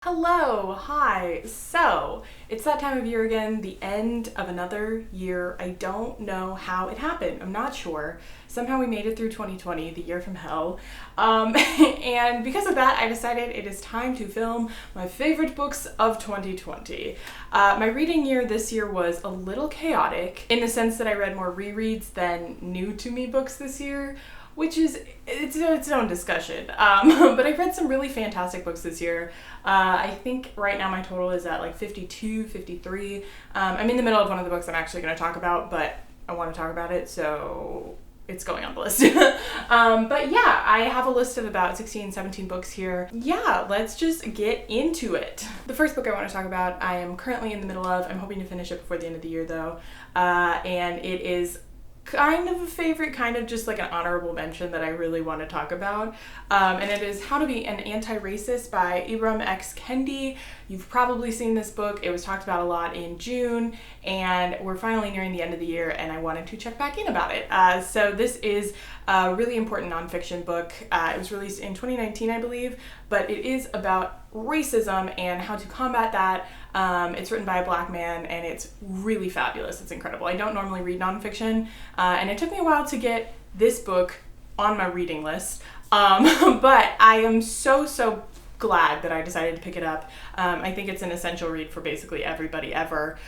Hello, hi. So, it's that time of year again, the end of another year. I don't know how it happened. I'm not sure. Somehow we made it through 2020, the year from hell. And because of that, I decided it is time to film my favorite books of 2020. My reading year this year was a little chaotic in the sense that I read more rereads than new to me books this year, which is its own discussion. But I've read some really fantastic books this year. I think right now my total is at like 52, 53. I'm in the middle of one of the books I'm actually going to talk about, but I want to talk about it, so it's going on the list. But yeah, I have a list of about 16, 17 books here. Yeah, let's just get into it. The first book I want to talk about, I am currently in the middle of. I'm hoping to finish it before the end of the year though. And it is kind of a favorite, kind of just like an honorable mention that I really want to talk about. And it is How to Be an Antiracist by Ibram X. Kendi. You've probably seen this book. It was talked about a lot in June, and we're finally nearing the end of the year, and I wanted to check back in about it. So this is a really important nonfiction book. It was released in 2019, I believe, but it is about racism and how to combat that. It's written by a black man, and it's really fabulous. It's incredible. I don't normally read nonfiction, and it took me a while to get this book on my reading list, but I am so glad that I decided to pick it up. I think it's an essential read for basically everybody ever.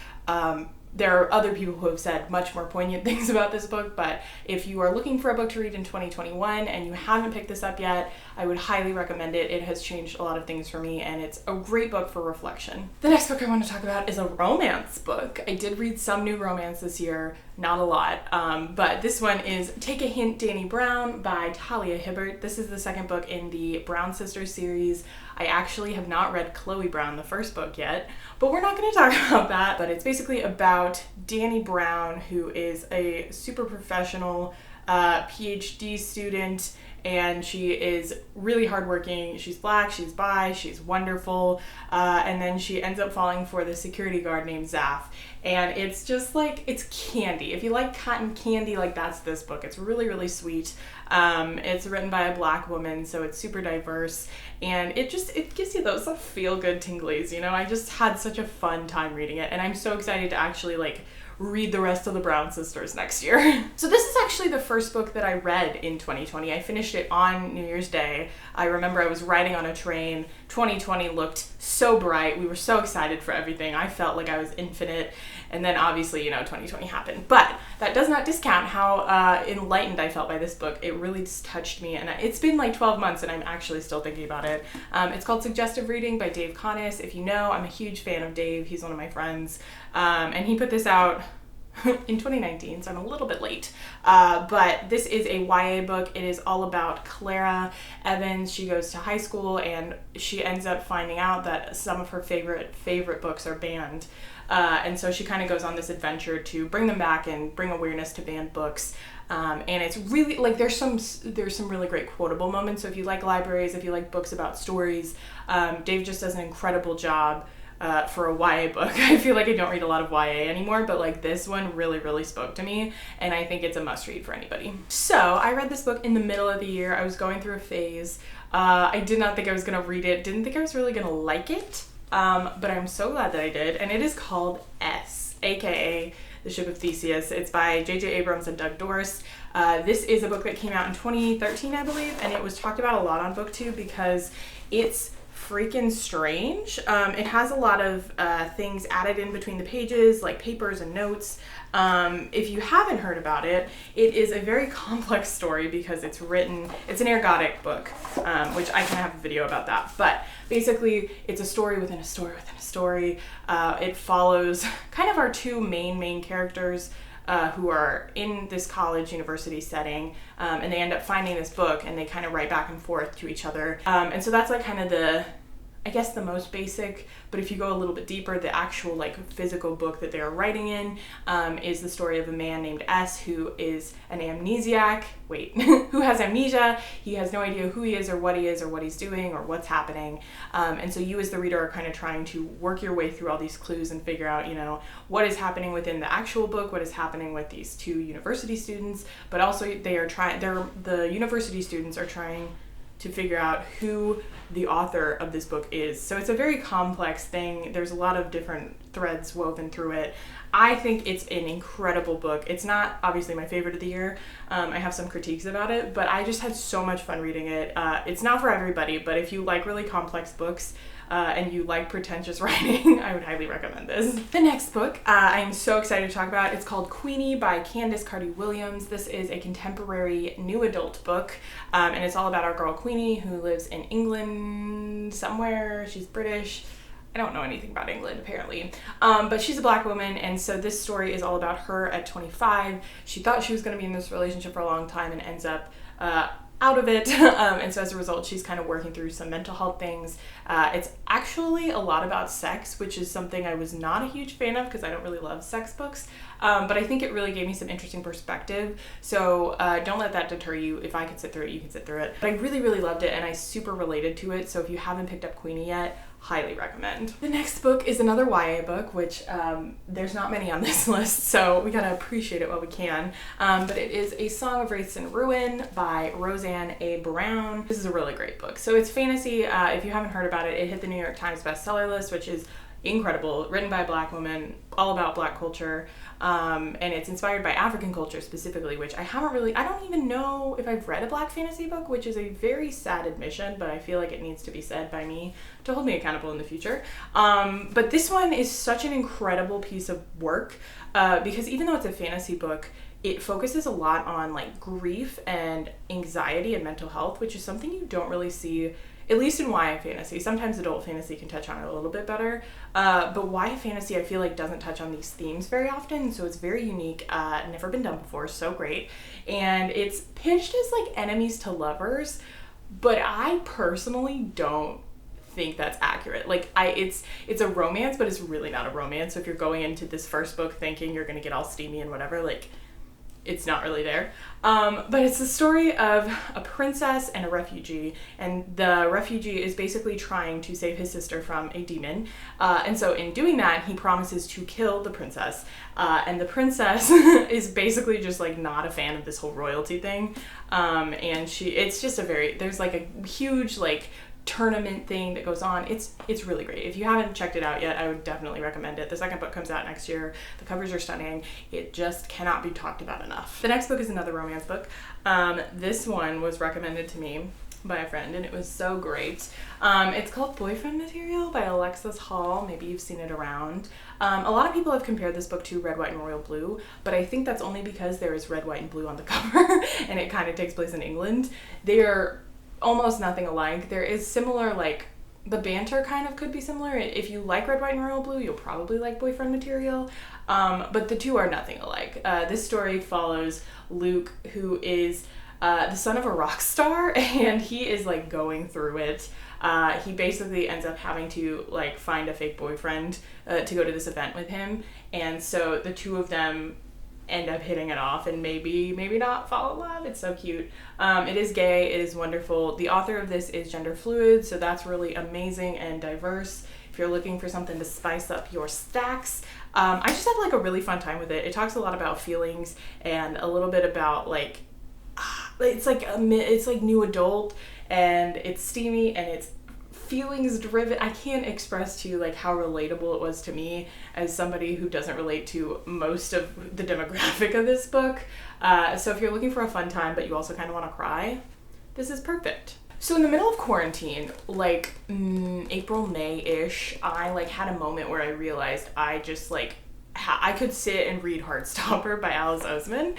There are other people who have said much more poignant things about this book, but if you are looking for a book to read in 2021 and you haven't picked this up yet, I would highly recommend it. It has changed a lot of things for me, and it's a great book for reflection. The next book I want to talk about is a romance book. I did read some new romance this year, not a lot, but this one is Take a Hint, Dani Brown by Talia Hibbert. This is the second book in the Brown Sisters series. I actually have not read Chloe Brown, the first book, yet, but we're not going to talk about that. But it's basically about Dani Brown, who is a super professional PhD student, and she is really hardworking. She's black, she's bi, she's wonderful, and then she ends up falling for the security guard named Zaf. And it's just like, it's candy. If you like cotton candy, like that's this book. It's really sweet. It's written by a black woman, so it's super diverse, and it gives you those feel-good tinglies, you know? I just had such a fun time reading it, and I'm so excited to actually read the rest of the Brown Sisters next year. So this is actually the first book that I read in 2020. I finished it on New Year's Day. I remember I was riding on a train. 2020 looked so bright. We were so excited for everything. I felt like I was infinite. And then obviously, 2020 happened. But that does not discount how enlightened I felt by this book. It really just touched me. And it's been like 12 months and I'm actually still thinking about it. It's called Suggestive Reading by Dave Connis. If you know, I'm a huge fan of Dave. He's one of my friends. And he put this out in 2019, so I'm a little bit late. But this is a YA book. It is all about Clara Evans. She goes to high school and she ends up finding out that some of her favorite books are banned. And so she kind of goes on this adventure to bring them back and bring awareness to banned books. And it's really there's some really great quotable moments. So if you like libraries, if you like books about stories, Dave just does an incredible job for a YA book. I feel like I don't read a lot of YA anymore, but this one really spoke to me, and I think it's a must read for anybody. So I read this book in the middle of the year. I was going through a phase. I did not think I was going to read it, didn't think I was really going to like it, but I'm so glad that I did, and it is called S, aka The Ship of Theseus. It's by J.J. Abrams and Doug Dorst. This is a book that came out in 2013, I believe, and it was talked about a lot on BookTube because it's freaking strange. It has a lot of things added in between the pages, like papers and notes. If you haven't heard about it, it is a very complex story because it's an ergodic book, which I can have a video about that. But basically, it's a story within a story within a story. It follows kind of our two main characters, who are in this university setting, and they end up finding this book, and they kind of write back and forth to each other. And so that's kind of the most basic, but if you go a little bit deeper, the actual physical book that they are writing in is the story of a man named S who is an amnesiac, who has amnesia. He has no idea who he is or what he's doing or what's happening. And so you as the reader are kind of trying to work your way through all these clues and figure out, what is happening within the actual book, what is happening with these two university students, but also the university students are trying to figure out who the author of this book is. So it's a very complex thing. There's a lot of different threads woven through it. I think it's an incredible book. It's not obviously my favorite of the year. I have some critiques about it, but I just had so much fun reading it. It's not for everybody, but if you like really complex books, and you like pretentious writing, I would highly recommend this. The next book I'm so excited to talk about. It's called Queenie by Candace Carty-Williams. This is a contemporary new adult book, and it's all about our girl Queenie, who lives in England somewhere. She's British. I don't know anything about England, apparently. But she's a black woman, and so this story is all about her at 25. She thought she was going to be in this relationship for a long time and ends up out of it, and so as a result she's kind of working through some mental health things. It's actually a lot about sex, which is something I was not a huge fan of because I don't really love sex books, but I think it really gave me some interesting perspective, so don't let that deter you. If I could sit through it, you can sit through it. But I really, really loved it, and I super related to it, so if you haven't picked up Queenie yet, highly recommend. The next book is another YA book, which there's not many on this list, so we gotta appreciate it while we can. But it is A Song of Wraiths and Ruin by Roseanne A. Brown. This is a really great book. So it's fantasy. If you haven't heard about it, it hit the New York Times bestseller list, which is incredible. Written by a black woman, all about black culture, and it's inspired by African culture specifically, which I don't even know if I've read a black fantasy book, which is a very sad admission, but I feel like it needs to be said by me to hold me accountable in the future. But this one is such an incredible piece of work, because even though it's a fantasy book, it focuses a lot on like grief and anxiety and mental health, which is something you don't really see, at least in YA fantasy. Sometimes adult fantasy can touch on it a little bit better, but YA fantasy I feel like doesn't touch on these themes very often, so it's very unique, never been done before, so great. And it's pitched as like enemies to lovers, but I personally don't think that's accurate. Like it's a romance, but it's really not a romance. So if you're going into this first book thinking you're gonna get all steamy and whatever, like it's not really there. But it's the story of a princess and a refugee, and the refugee is basically trying to save his sister from a demon, and so in doing that he promises to kill the princess, and the princess is basically just like not a fan of this whole royalty thing, and it's just there's like a huge like tournament thing that goes on. It's really great. If you haven't checked it out yet, I would definitely recommend it. The second book comes out next year. The covers are stunning. It just cannot be talked about enough. The next book is another romance book. This one was recommended to me by a friend, and it was so great. It's called Boyfriend Material by Alexis Hall. Maybe you've seen it around. A lot of people have compared this book to Red, White, and Royal Blue, but I think that's only because there is red, white, and blue on the cover, and it kind of takes place in England. They are almost nothing alike. There is similar, like, the banter kind of could be similar. If you like Red, White, and Royal Blue, you'll probably like Boyfriend Material, but the two are nothing alike. This story follows Luke, who is the son of a rock star, and he is, like, going through it. He basically ends up having to, like, find a fake boyfriend to go to this event with him, and so the two of them end up hitting it off and maybe not fall in love. It's so cute. It is gay. It is wonderful. The author of this is gender fluid, so that's really amazing and diverse. If you're looking for something to spice up your stacks, I just had like a really fun time with it. It talks a lot about feelings and a little bit about like it's like new adult, and it's steamy and it's feelings driven. I can't express to you like how relatable it was to me as somebody who doesn't relate to most of the demographic of this book. So if you're looking for a fun time but you also kind of want to cry, this is perfect. So in the middle of quarantine, like April, May-ish, I like had a moment where I realized I just like I could sit and read Heartstopper by Alice Oseman,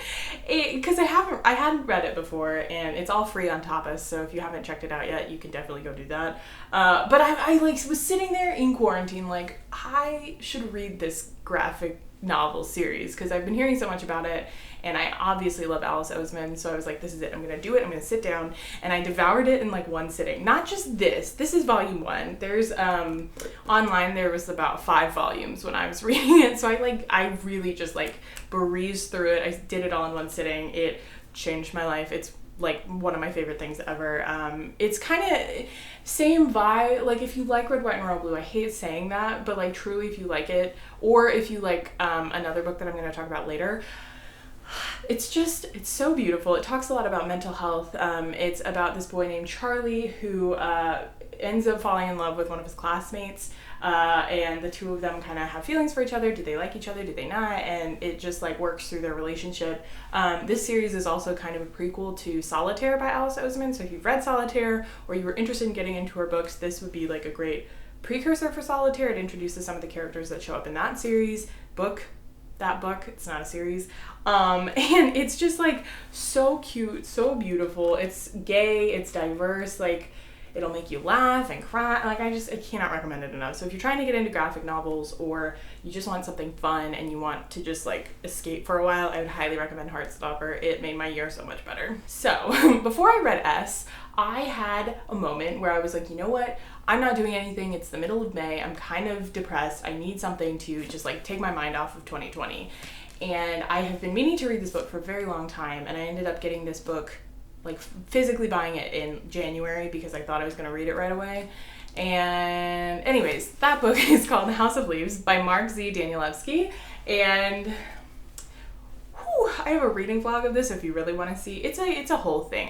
because I hadn't read it before, and it's all free on Tapas, so if you haven't checked it out yet, you can definitely go do that. But I like was sitting there in quarantine like I should read this graphic novel series because I've been hearing so much about it, and I obviously love Alice Oseman, so I was like, this is it, I'm gonna do it, I'm gonna sit down, and I devoured it in like one sitting. Not just this is volume 1. There's online there was about 5 volumes when I was reading it, so I really just like breezed through it. I did it all in one sitting. It changed my life. It's like one of my favorite things ever. It's kind of same vibe, like if you like Red, White, and Royal Blue, I hate saying that, but like truly if you like it, or if you like another book that I'm going to talk about later, It's so beautiful. It talks a lot about mental health. It's about this boy named Charlie who ends up falling in love with one of his classmates, and the two of them kind of have feelings for each other. Do they like each other? Do they not? And it just like works through their relationship. This series is also kind of a prequel to Solitaire by Alice Oseman. So if you've read Solitaire or you were interested in getting into her books, this would be like a great precursor for Solitaire. It introduces some of the characters that show up in that series book. It's not a series, and it's just like so cute, so beautiful. It's gay, it's diverse, like it'll make you laugh and cry. Like I cannot recommend it enough. So if you're trying to get into graphic novels or you just want something fun and you want to just like escape for a while, I would highly recommend Heartstopper. It made my year so much better. So before I read S, I had a moment where I was like, you know what? I'm not doing anything. It's the middle of May. I'm kind of depressed. I need something to just like take my mind off of 2020. And I have been meaning to read this book for a very long time. And I ended up getting this book, like physically buying it in January because I thought I was going to read it right away. And anyways, that book is called The House of Leaves by Mark Z. Danielewski. And I have a reading vlog of this if you really want to see. It's a whole thing.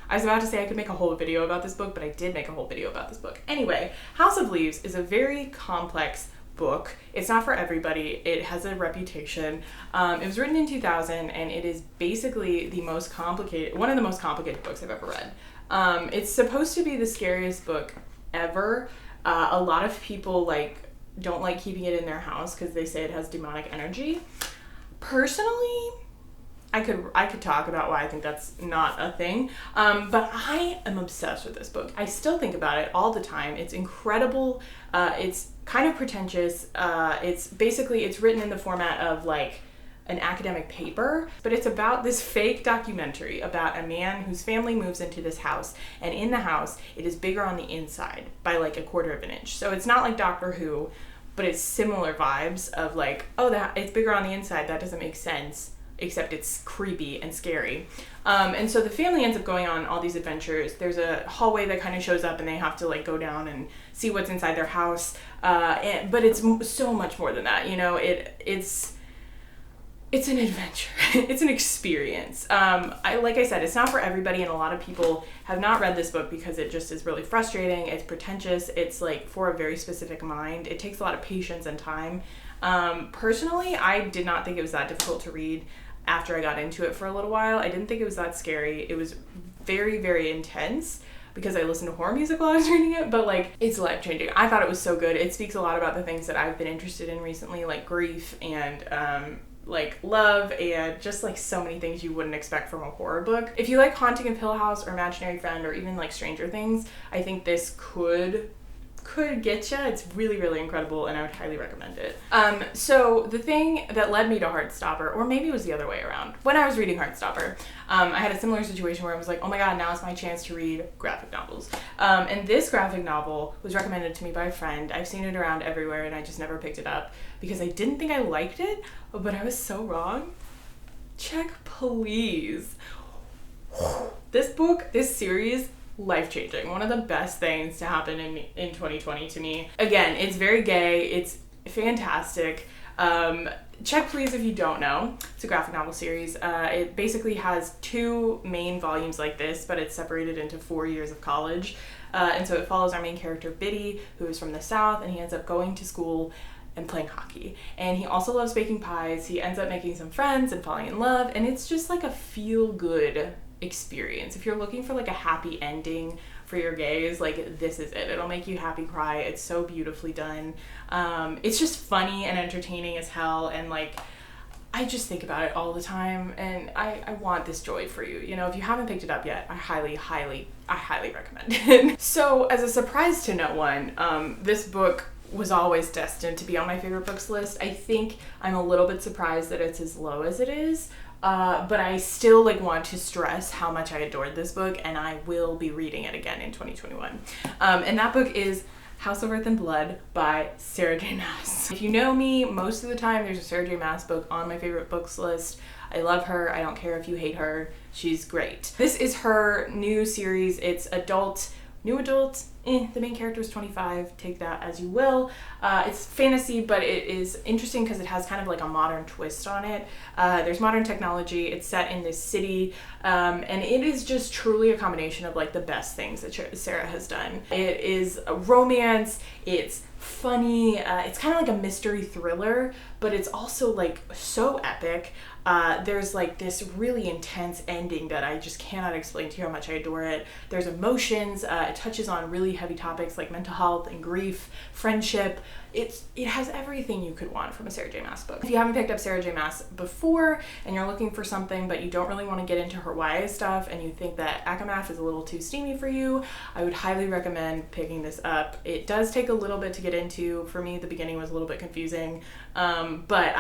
I was about to say I could make a whole video about this book, but I did make a whole video about this book. Anyway, House of Leaves is a very complex book. It's not for everybody. It has a reputation. It was written in 2000, and it is basically one of the most complicated books I've ever read. It's supposed to be the scariest book ever. A lot of people don't like keeping it in their house because they say it has demonic energy. Personally, I could talk about why I think that's not a thing, but I am obsessed with this book. I still think about it all the time. It's incredible. It's kind of pretentious. It's written in the format of like an academic paper, but it's about this fake documentary about a man whose family moves into this house, and in the house it is bigger on the inside by like 1/4 of an inch. So it's not like Doctor Who, but it's similar vibes of like, oh, it's bigger on the inside. That doesn't make sense. Except it's creepy and scary. And so the family ends up going on all these adventures. There's a hallway that kind of shows up and they have to like go down and see what's inside their house. But it's so much more than that. You know, it's an adventure. It's an experience. Like I said, it's not for everybody, and a lot of people have not read this book because it just is really frustrating. It's pretentious. It's like for a very specific mind. It takes a lot of patience and time. Personally, I did not think it was that difficult to read after I got into it for a little while. I didn't think it was that scary. It was very, very intense because I listened to horror music while I was reading it, but like it's life-changing. I thought it was so good. It speaks a lot about the things that I've been interested in recently, like grief and like love and just like so many things you wouldn't expect from a horror book. If you like Haunting of Hill House or Imaginary Friend or even like Stranger Things, I think this could get you. It's really, really incredible, and I would highly recommend it. So the thing that led me to Heartstopper, or maybe it was the other way around, when I was reading Heartstopper, I had a similar situation where I was like, oh my god, now is my chance to read graphic novels. And this graphic novel was recommended to me by a friend. I've seen it around everywhere, and I just never picked it up because I didn't think I liked it, but I was so wrong. Check, please. This series, life-changing. One of the best things to happen in 2020 to me. Again, it's very gay. It's fantastic. Check Please if you don't know. It's a graphic novel series. It basically has 2 main volumes like this, but it's separated into 4 years of college. And so it follows our main character, Biddy, who is from the South, and he ends up going to school and playing hockey. And he also loves baking pies. He ends up making some friends and falling in love, and it's just like a feel-good experience. If you're looking for like a happy ending for your gays, like this is it. It'll make you happy cry. It's so beautifully done. It's just funny and entertaining as hell, and like I just think about it all the time, and I want this joy for you. You know, if you haven't picked it up yet, I highly recommend it. So as a surprise to no one, this book was always destined to be on my favorite books list. I think I'm a little bit surprised that it's as low as it is. But I still want to stress how much I adored this book, and I will be reading it again in 2021. And that book is House of Earth and Blood by Sarah J. Maas. If you know me, most of the time there's a Sarah J. Maas book on my favorite books list. I love her. I don't care if you hate her. She's great. This is her new series. It's new adult The main character is 25, take that as you will. It's fantasy, but it is interesting because it has kind of like a modern twist on it. There's modern technology, it's set in this city, and it is just truly a combination of like the best things that Sarah has done. It is a romance, it's funny, it's kind of like a mystery thriller, but it's also like so epic. There's like this really intense ending that I just cannot explain to you how much I adore it. There's emotions, it touches on really heavy topics like mental health and grief, friendship. It has everything you could want from a Sarah J. Maas book. If you haven't picked up Sarah J. Maas before and you're looking for something but you don't really want to get into her YA stuff and you think that ACOMAF is a little too steamy for you, I would highly recommend picking this up. It does take a little bit to get into. For me, the beginning was a little bit confusing, but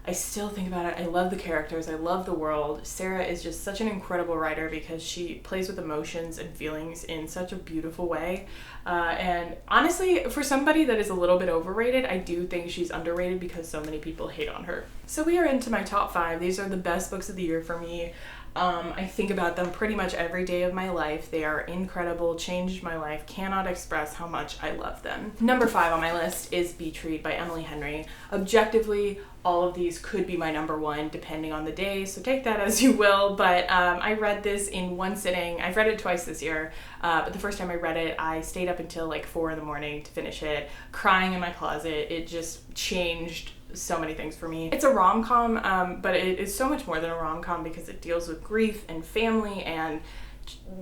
I still think about it. I love the characters. I love the world. Sarah is just such an incredible writer because she plays with emotions and feelings in such a beautiful way. And honestly, for somebody that is a little bit overrated, I do think she's underrated because so many people hate on her. So we are into my top 5. These are the best books of the year for me. I think about them pretty much every day of my life. They are incredible, changed my life, cannot express how much I love them. Number 5 on my list is Beach Read by Emily Henry. Objectively, all of these could be my number 1 depending on the day, so take that as you will, but I read this in one sitting. I've read it twice this year, but the first time I read it, I stayed up until like 4 in the morning to finish it, crying in my closet. It just changed so many things for me. It's a rom-com, but it is so much more than a rom-com because it deals with grief and family and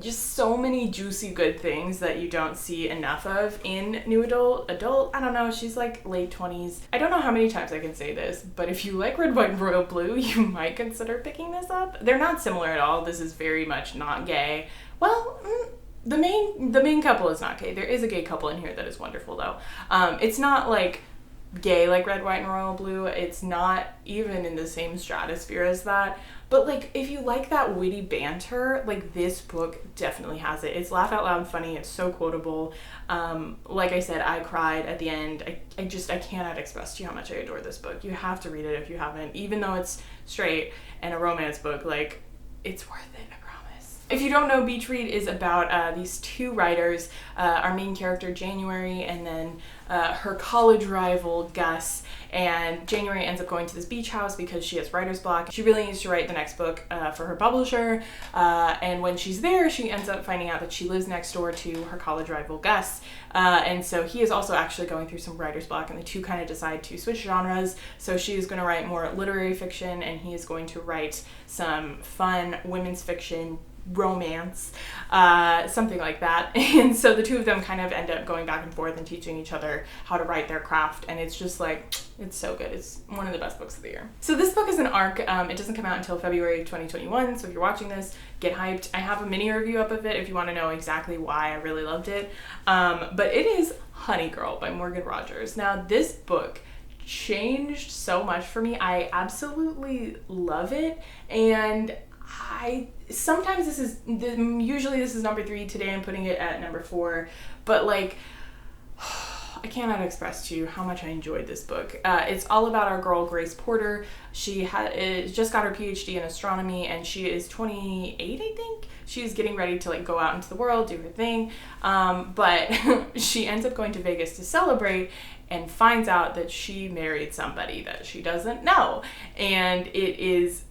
just so many juicy good things that you don't see enough of in new adult. I don't know, she's like late 20s. I don't know how many times I can say this, but if you like Red, White, and Royal Blue, you might consider picking this up. They're not similar at all. This is very much not gay. Well, the main couple is not gay. There is a gay couple in here that is wonderful though. It's not like gay like Red, White, and Royal Blue. It's not even in the same stratosphere as that. But like, if you like that witty banter, like this book definitely has it. It's laugh out loud funny. It's so quotable. Like I said, I cried at the end. I cannot express to you how much I adore this book. You have to read it if you haven't. Even though it's straight and a romance book, like, it's worth it. If you don't know, Beach Read is about these 2 writers, our main character January and then her college rival Gus, and January ends up going to this beach house because she has writer's block. She really needs to write the next book for her publisher, and when she's there she ends up finding out that she lives next door to her college rival Gus, and so he is also actually going through some writer's block, and the 2 kind of decide to switch genres. So she is going to write more literary fiction and he is going to write some fun women's fiction, romance, something like that. And so the 2 of them kind of end up going back and forth and teaching each other how to write their craft, and it's just like, it's so good. It's one of the best books of the year. So this book is an arc. It doesn't come out until February 2021, so if you're watching this, get hyped. I have a mini review up of it if you want to know exactly why I really loved it. But it is Honey Girl by Morgan Rogers. Now this book changed so much for me. I absolutely love it, and usually this is number 3. Today I'm putting it at number 4, but like, I cannot express to you how much I enjoyed this book. It's all about our girl Grace Porter. She just got her PhD in astronomy and she is 28, I think. She's getting ready to like go out into the world, do her thing, but she ends up going to Vegas to celebrate and finds out that she married somebody that she doesn't know, and it's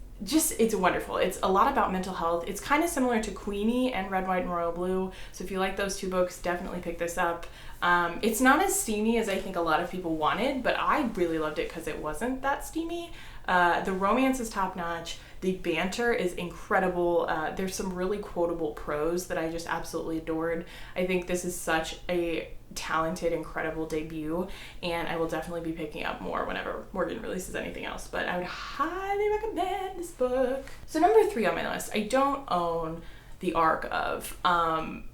wonderful. It's a lot about mental health. It's kind of similar to Queenie and Red, White, and Royal Blue. So if you like those 2 books, definitely pick this up. It's not as steamy as I think a lot of people wanted, but I really loved it because it wasn't that steamy. The romance is top notch. The banter is incredible. There's some really quotable prose that I just absolutely adored. I think this is such a talented, incredible debut, and I will definitely be picking up more whenever Morgan releases anything else, but I would highly recommend this book. So number 3 on my list, I don't own the arc of.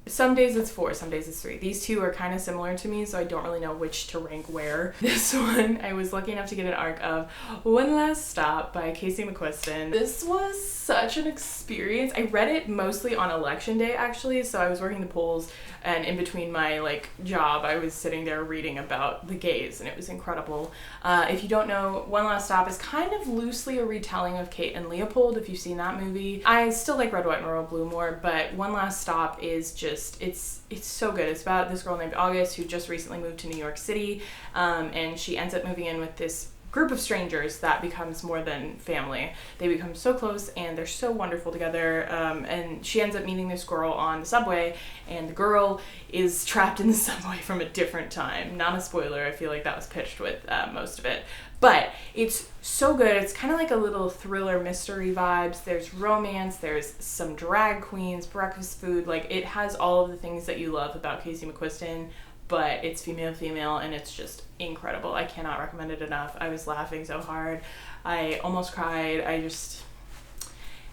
Some days it's 4, some days it's 3. These 2 are kind of similar to me, so I don't really know which to rank where. This one, I was lucky enough to get an arc of One Last Stop by Casey McQuiston. This was such an experience. I read it mostly on election day, actually, so I was working the polls, and in between my job, I was sitting there reading about the gays, and it was incredible. If you don't know, One Last Stop is kind of loosely a retelling of Kate and Leopold, if you've seen that movie. I still like Red, White, and Royal Blue more, but One Last Stop is just just, it's so good. It's about this girl named August who just recently moved to New York City, and she ends up moving in with this group of strangers that becomes more than family. They become so close and they're so wonderful together, and she ends up meeting this girl on the subway, and the girl is trapped in the subway from a different time. Not a spoiler, I feel like that was pitched with most of it. But it's so good. It's kind of like a little thriller mystery vibes. There's romance, there's some drag queens, breakfast food. Like, it has all of the things that you love about Casey McQuiston, but it's female, and it's just incredible. I cannot recommend it enough. I was laughing so hard. I almost cried.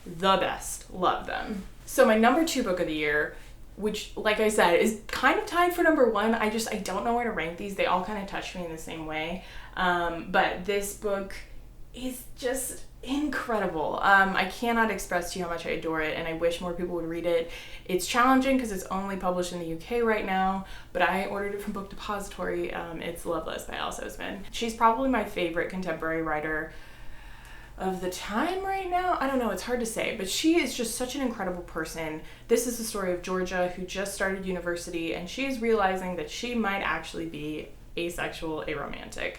The best. Love them. So my number 2 book of the year, which, like I said, is kind of tied for number 1. I don't know where to rank these. They all kind of touch me in the same way. But this book is just incredible. I cannot express to you how much I adore it, and I wish more people would read it. It's challenging because it's only published in the UK right now, but I ordered it from Book Depository. It's Loveless by Alice Oseman. She's probably my favorite contemporary writer of the time right now. I don't know, it's hard to say, but she is just such an incredible person. This is the story of Georgia, who just started university, and she is realizing that she might actually be asexual, aromantic.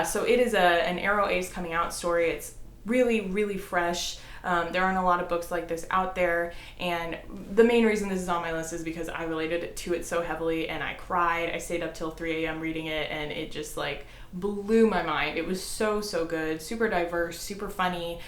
So it is an aro ace coming out story. It's really, really fresh. There aren't a lot of books like this out there, and the main reason this is on my list is because I related to it so heavily, and I cried. I stayed up till 3 a.m. reading it, and it just like blew my mind. It was so good, super diverse, super funny.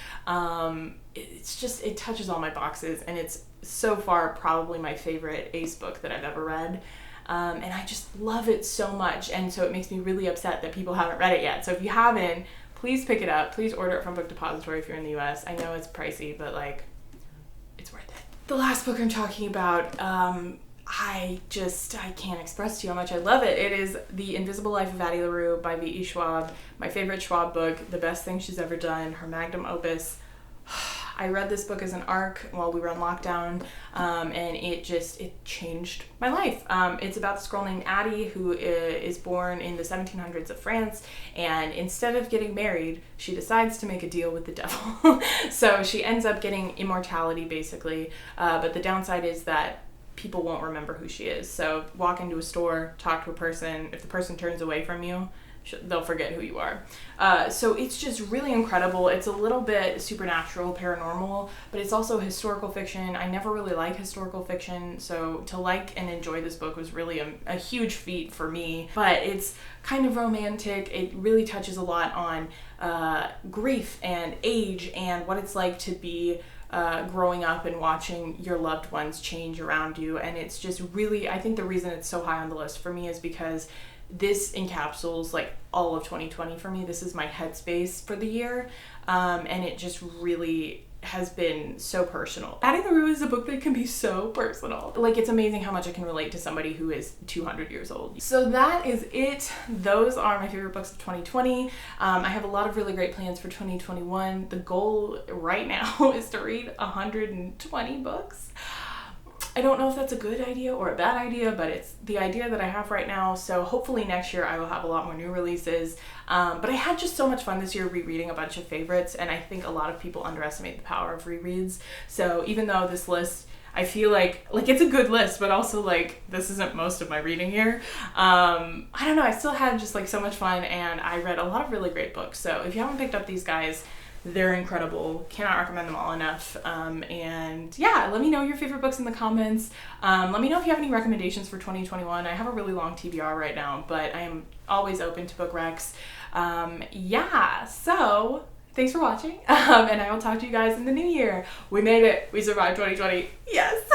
It touches all my boxes, and it's so far probably my favorite ace book that I've ever read. And I just love it so much, and so it makes me really upset that people haven't read it yet. So if you haven't, please pick it up. Please order it from Book Depository if you're in the US. I know it's pricey, but like, it's worth it. The last book I'm talking about, I can't express to you how much I love it. It is The Invisible Life of Addie LaRue by V.E. Schwab. My favorite Schwab book, the best thing she's ever done, her magnum opus. I read this book as an ARC while we were on lockdown, and it changed my life. It's about this girl named Addie who is born in the 1700s of France, and instead of getting married, she decides to make a deal with the devil. So she ends up getting immortality, basically, but the downside is that people won't remember who she is. So walk into a store, talk to a person. If the person turns away from you, they'll forget who you are. So it's just really incredible. It's a little bit supernatural, paranormal, but it's also historical fiction. I never really like historical fiction, so to like and enjoy this book was really a huge feat for me. But it's kind of romantic. It really touches a lot on grief and age and what it's like to be growing up and watching your loved ones change around you. And it's just really, I think the reason it's so high on the list for me is because this encapsulates like all of 2020 for me. This is my headspace for the year, and it just really has been so personal. Addie LaRue is a book that can be so personal. Like, it's amazing how much I can relate to somebody who is 200 years old. So that is it. Those are my favorite books of 2020. I have a lot of really great plans for 2021. The goal right now is to read 120 books. I don't know if that's a good idea or a bad idea, but it's the idea that I have right now. So hopefully next year I will have a lot more new releases. But I had just so much fun this year rereading a bunch of favorites, and I think a lot of people underestimate the power of rereads. So even though this list, I feel like it's a good list, but also like this isn't most of my reading year. I don't know, I still had just like so much fun, and I read a lot of really great books. So if you haven't picked up these guys, they're incredible. Cannot recommend them all enough. And yeah, let me know your favorite books in the comments. Let me know if you have any recommendations for 2021. I have a really long TBR right now, but I am always open to book recs. Yeah, so thanks for watching. And I will talk to you guys in the new year. We made it. We survived 2020. Yes.